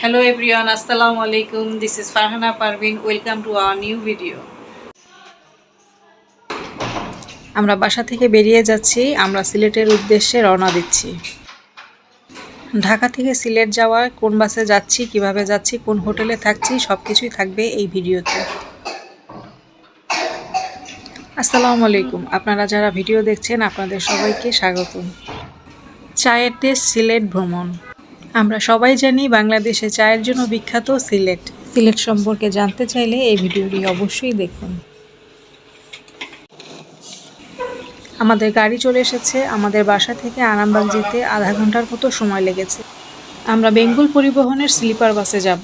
Hello everyone, Assalamu alaikum. This is Farhana Parveen. Welcome to our new video. আমরা বাসা থেকে বেরিয়ে যাচ্ছি। আমরা সিলেটের উদ্দেশ্যে রওনা দিচ্ছি। ঢাকা থেকে সিলেট যাওয়ার কোন বাসে যাচ্ছি, কিভাবে যাচ্ছি, কোন হোটেলে থাকছি সবকিছুই থাকবে এই ভিডিওতে। আসসালামু আলাইকুম। আপনারা যারা ভিডিও দেখছেন আপনাদের সবাইকে স্বাগতম। চায়ের দেশ সিলেট ভ্রমণ। আমরা সবাই জানি বাংলাদেশে চায়ের জন্য বিখ্যাত সিলেট। সিলেট সম্পর্কে জানতে চাইলে এই ভিডিওটি অবশ্যই দেখুন। আমাদের গাড়ি চলে এসেছে। আমাদের বাসা থেকে আরামবাগ যেতে আধা ঘন্টার মতো সময় লেগেছে। আমরা বেঙ্গল পরিবহনের স্লিপার বাসে যাব।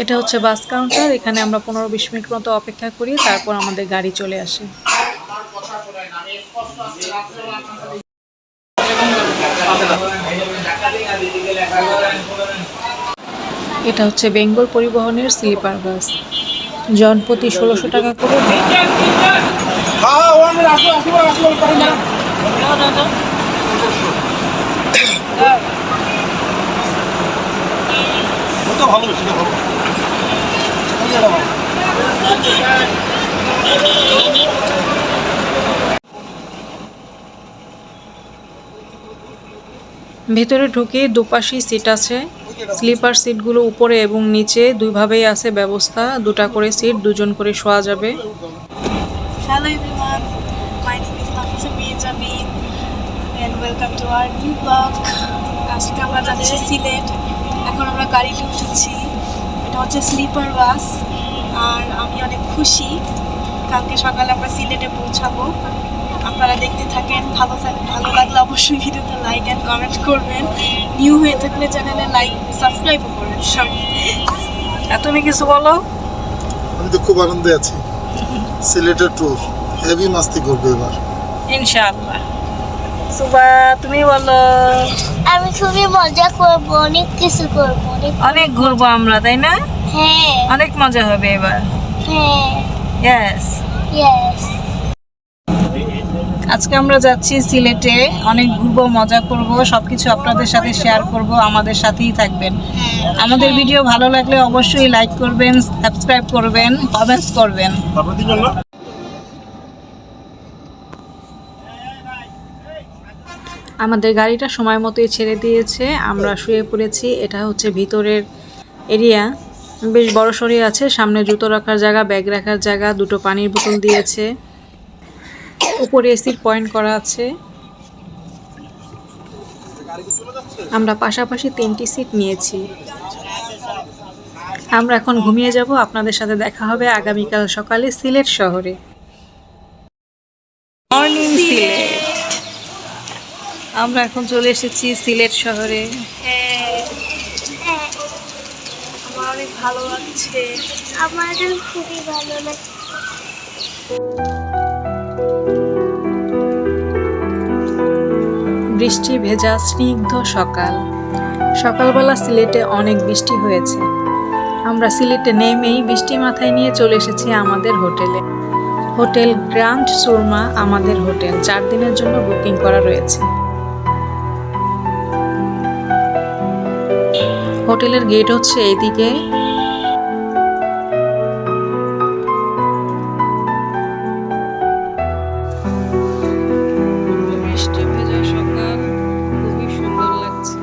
এটা হচ্ছে বাস কাউন্টার। এখানে আমরা 15-20 মিনিট মতো অপেক্ষা করি, তারপর আমাদের গাড়ি চলে আসে। এটা হচ্ছে বেঙ্গল পরিবহনের স্লিপার বাস। জনপ্রতি 1600 টাকা করে ভেতরে ঢুকে দুপাশেই সিট আছে। স্লিপার সিটগুলো উপরে এবং নিচে দুইভাবেই আছে ব্যবস্থা। দুটা করে সিট, দুজন করে শোয়া যাবে। Hello everyone, my name is Nafisa Benjamin and welcome to our new vlog. আজকে আমরা যাচ্ছি সিলেট। এখন আমরা গাড়িতে উঠেছি। এটা হচ্ছে স্লিপার বাস আর আমি অনেক খুশি। কালকে সকালে আমরা সিলেটে পৌঁছাবো। আপনারা দেখতে থাকেন। ভালো লাগলে অবশ্যই ভিডিওতে লাইক অ্যান্ড কমেন্ট করবেন। নিউ হয়ে থাকলে চ্যানেলে লাইক সাবস্ক্রাইবও করবেন। তুমি কিছু বলো? আমি তো খুব আনন্দে আছি। সিলেটের ট্যুর হেভি মাস্তি করবে এবার ইনশাআল্লাহ। সুবা, তুমি বলো। আমি খুবই মজা করব, অনেক কিছু করব, অনেক ঘুরবো আমরা, তাই না? হ্যাঁ অনেক মজা হবে এবার। হ্যাঁ ইয়েস। ইয়েস। আজকে আমরা যাচ্ছি সিলেটে, অনেক ঘুরবো, মজা করব, সবকিছু আপনাদের সাথে শেয়ার করব। আমাদের সাথেই থাকবেন। আমাদের ভিডিও ভালো লাগলে অবশ্যই লাইক করবেন, সাবস্ক্রাইব করবেন, কমেন্টস করবেন। আমাদের গাড়িটা সময় মতোই ছেড়ে দিয়েছে। আমরা শুয়ে পড়েছি। এটা হচ্ছে ভিতরের এরিয়া, বেশ বড়সড়ই আছে। সামনে জুতো রাখার জায়গা, ব্যাগ রাখার জায়গা, দুটো পানির বোতল দিয়েছে। উপরে এসির পয়েন্ট করা আছে। আমরা পাশাপাশি 3টি সিট নিয়েছি। আমরা এখন ঘুমিয়ে যাব। আপনাদের সাথে দেখা হবে আগামীকাল সকালে সিলেট শহরে। মর্নিং সিলেট। আমরা এখন চলে এসেছি সিলেট শহরে। আমার অনেক ভালো লাগছে। আমাদের খুবই ভালো লাগছে। বৃষ্টি ভেজা স্নিগ্ধ সকাল। সকালবেলা সিলেটে অনেক বৃষ্টি হয়েছে। আমরা সিলেটে নেমেই বৃষ্টি মাথায় নিয়ে চলে এসেছি আমাদের হোটেলে। হোটেল গ্র্যান্ড সুরমা আমাদের হোটেল। 4 দিনের জন্য বুকিং করা রয়েছে। হোটেলের গেট হচ্ছে এইদিকে। বৃষ্টি ভেজা সকাল, খুবই সুন্দর লাগছে।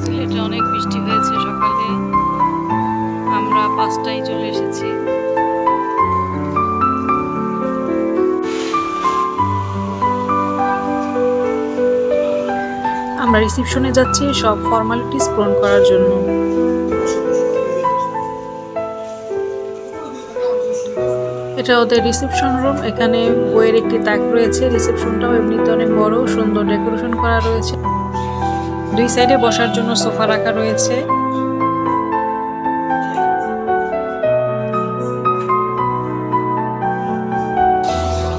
সিলেটে অনেক বৃষ্টি হয়েছে সকালে। আমরা 5টায় চলে এসেছি। আমরা রিসেপশনে যাচ্ছি সব ফর্মালিটিস পূরণ করার জন্য। এটা ওদের রিসেপশন রুম। এখানে বইয়ের একটি তাক রয়েছে। রিসেপশনটাও এমনিতে অনেক বড়, সুন্দর ডেকোরেশন করা রয়েছে। 2 সাইডে বসার জন্য সোফা রাখা রয়েছে।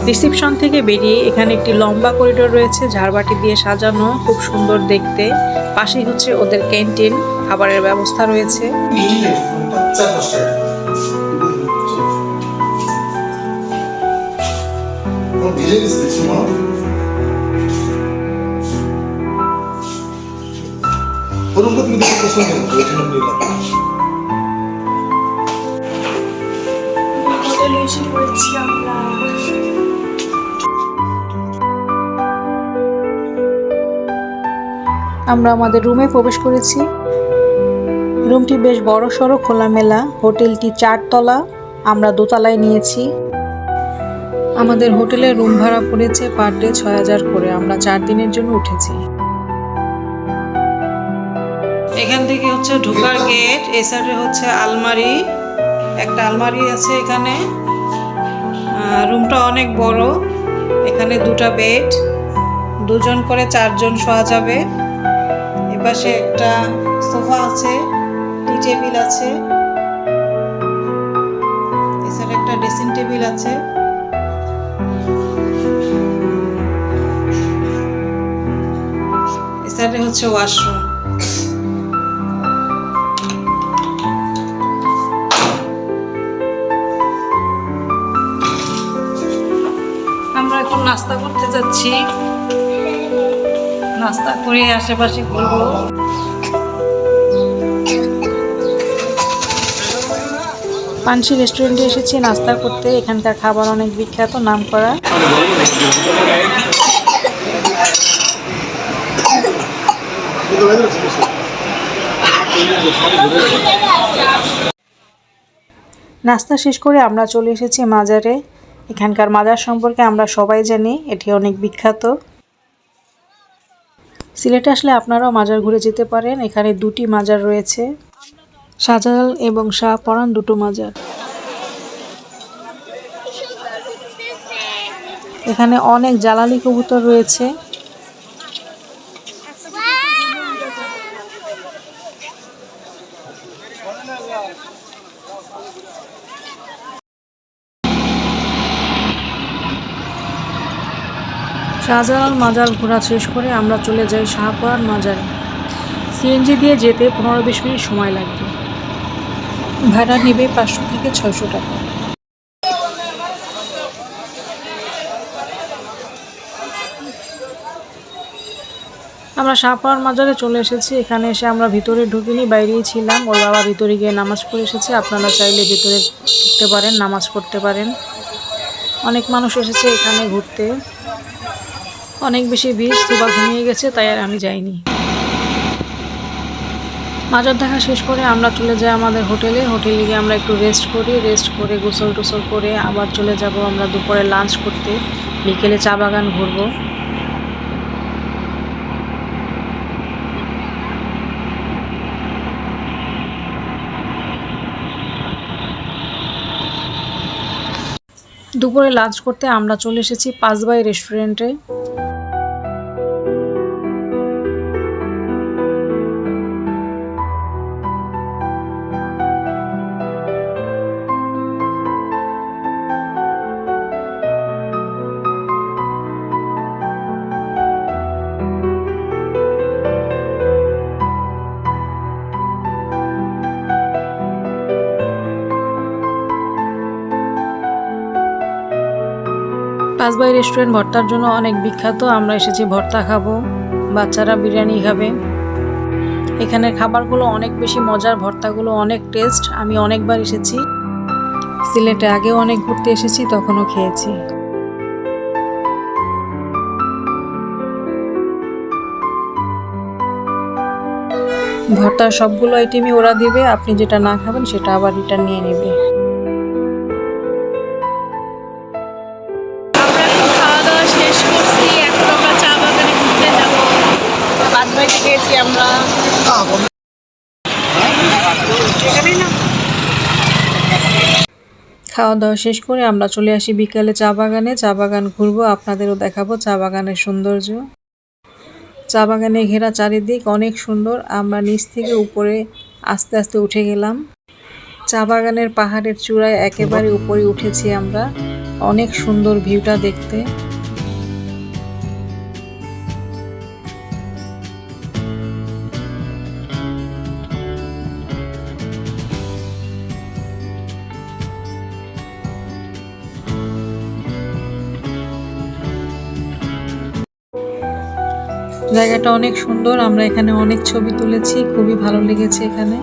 রিসেপশন থেকে বেরিয়ে এখানে একটি লম্বা করিডোর রয়েছে, ঝাড়বাতি দিয়ে সাজানো, খুব সুন্দর দেখতে। পাশেই হচ্ছে ওদের ক্যান্টিন, খাবারের ব্যবস্থা রয়েছে। রুমটা তুমি দেখে পছন্দ করো, এই জন্য নিলাম। হোটেলে এসে পড়েছি আমরা। আমরা আমাদের রুমে প্রবেশ করেছি। রুমটি বেশ বড় সড়ো খোলামেলা। হোটেলটি 4 তলা, আমরা দোতলায় নিয়েছি। আমাদের হোটেলে রুম ভাড়া পড়েছে পার ডে 6000 করে। আমরা 4 দিনের জন্য উঠেছি। এখান থেকে হচ্ছে ঢোকার গেট, এই সাইডে হচ্ছে আলমারি, একটা আলমারি আছে এখানে। রুমটা অনেক বড়, এখানে 2টা বেড, 2 জন করে 4 জন শোয়া যাবে। এপাশে একটা সোফা আছে, টি টেবিল আছে, এছাড়া একটা ড্রেসিং টেবিল আছে। এছাড়া হচ্ছে ওয়াশরুম। আমরা এখন নাস্তা করতে যাচ্ছি, নাস্তা করে আশেপাশে ঘুরবো। পানসি রেস্টুরেন্টে এসেছি নাস্তা করতে। এখানকার খাবার অনেক বিখ্যাত, নাম করা। নাস্তা শেষ করে আমরা চলে এসেছি মাজারে। এখানকার মাজার সম্পর্কে আমরা সবাই জানি, এটি অনেক বিখ্যাত। সিলেটে আসলে আপনারাও মাজার ঘুরে যেতে পারেন। এখানে 2টি মাজার রয়েছে, শাহজালাল এবং শাহপরান 2টো মাজার। এখানে অনেক জালালি কবুতর রয়েছে। শাহজালাল মাজার ঘোরা শেষ করে আমরা চলে যাই শাহপরান মাজারে। সিএনজি দিয়ে যেতে 15-20 মিনিট সময় লাগবে। ভাড়া নেবে 500 থেকে 600 টাকা। আমরা শাহপরান মাজারে চলে এসেছি। এখানে এসে আমরা ভিতরে ঢুকিনি, বাইরেই ছিলাম। ওর বাবা ভিতরে গিয়ে নামাজ পড়ে এসেছে। আপনারা চাইলে ভিতরে ঢুকতে পারেন, নামাজ পড়তে পারেন। অনেক মানুষ এসেছে এখানে ঘুরতে। অনেক বেশি ভিড়, সুবা ঘুমিয়ে গেছে, তাই আর আমি যাইনি। মাজার দেখা শেষ করে আমরা চলে যাই আমাদের হোটেলে। হোটেলে গিয়ে আমরা একটু রেস্ট করে গোসল টোসল করে আবার চলে যাব আমরা দুপুরে লাঞ্চ করতে। বিকেলে চা বাগান ঘুরবো। দুপুরে লাঞ্চ করতে আমরা চলে এসেছি 5 বাই রেস্টুরেন্টে। পাঁচবাই রেস্টুরেন্ট ভর্তার জন্য অনেক বিখ্যাত। আমরা এসেছি ভর্তা খাবো, বাচ্চারা বিরিয়ানি খাবে। এখানের খাবারগুলো অনেক বেশি মজার, ভর্তাগুলো অনেক টেস্ট। আমি অনেকবার এসেছি সিলেটে, আগেও অনেক ঘুরতে এসেছি, তখনও খেয়েছি। ভর্তার সবগুলো আইটেমই ওরা দিবে, আপনি যেটা না খাবেন সেটা আবার রিটার্ন নিয়ে নেবে। খাওয়া দাওয়া শেষ করে আমরা চলে আসি বিকালে চা বাগানে। চা বাগান ঘুরবো, আপনাদেরও দেখাবো চা বাগানের সৌন্দর্য। চা বাগানে ঘেরা চারিদিক অনেক সুন্দর। আমরা নিচ থেকে উপরে আস্তে আস্তে উঠে গেলাম। চা বাগানের পাহাড়ের চূড়ায় একেবারে উপরে উঠেছি আমরা। অনেক সুন্দর ভিউটা দেখতে। জায়গাটা অনেক সুন্দর, আমরা এখানে অনেক ছবি তুলেছি, খুবই ভালো লেগেছে এখানে।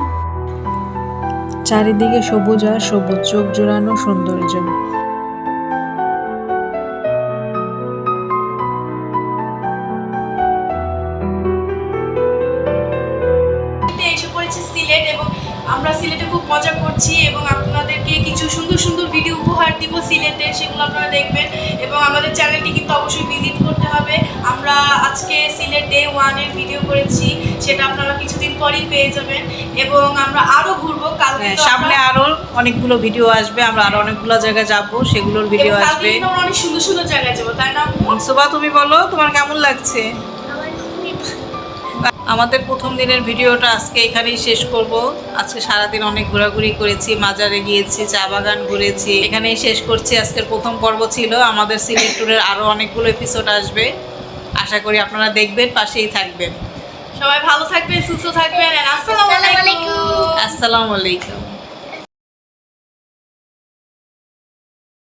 চারিদিকে সবুজ আর সবুজ, চোখ জোড়ানো সৌন্দর্য। এসে পড়েছি সিলেট এবং আমরা সিলেটে খুব মজা করছি এবং আপনাদেরকে কিছু সুন্দর সুন্দর ভিডিও উপহার দিব সিলেটে, সেগুলো আপনারা দেখবেন এবং আমাদের চ্যানেলটি কিন্তু অবশ্যই ভিজিট করতে হবে। আমরা আজকে সিলেট ডে 1 এর ভিডিও করেছি, সেটা আপনারা কিছুদিন পরেই পেয়ে যাবেন এবং আমরা আরো ঘুরবো কালকে। তো সামনে আরো অনেকগুলো ভিডিও আসবে, আমরা আরো অনেকগুলো জায়গায় যাব, সেগুলোর ভিডিও এবং কালকে আসবে। কিন্তু আমরা অনেক সুন্দর সুন্দর জায়গায় যাবো, তাই না আম্মু? সুবা তুমি বলো তোমার কেমন লাগছে? আমার খুবই ভালো। আমাদের প্রথম দিনের ভিডিওটা আজকে এখানেই শেষ করব। আজকে সারাদিন অনেক ঘোরাঘুরি করেছি, মাজারে গিয়েছি, চা বাগান ঘুরেছি, এখানেই শেষ করছি। আজকের প্রথম পর্ব ছিল, আমাদের সিলেট ট্যুরের আরো অনেকগুলো এপিসোড আসবে, আশা করি আপনারা দেখবেন, পাশেই থাকবেন। সবাই ভালো থাকবেন, সুস্থ থাকবেন, and আসসালামু আসসালামু আলাইকুম। আলাইকুম। আসসালামু আলাইকুম।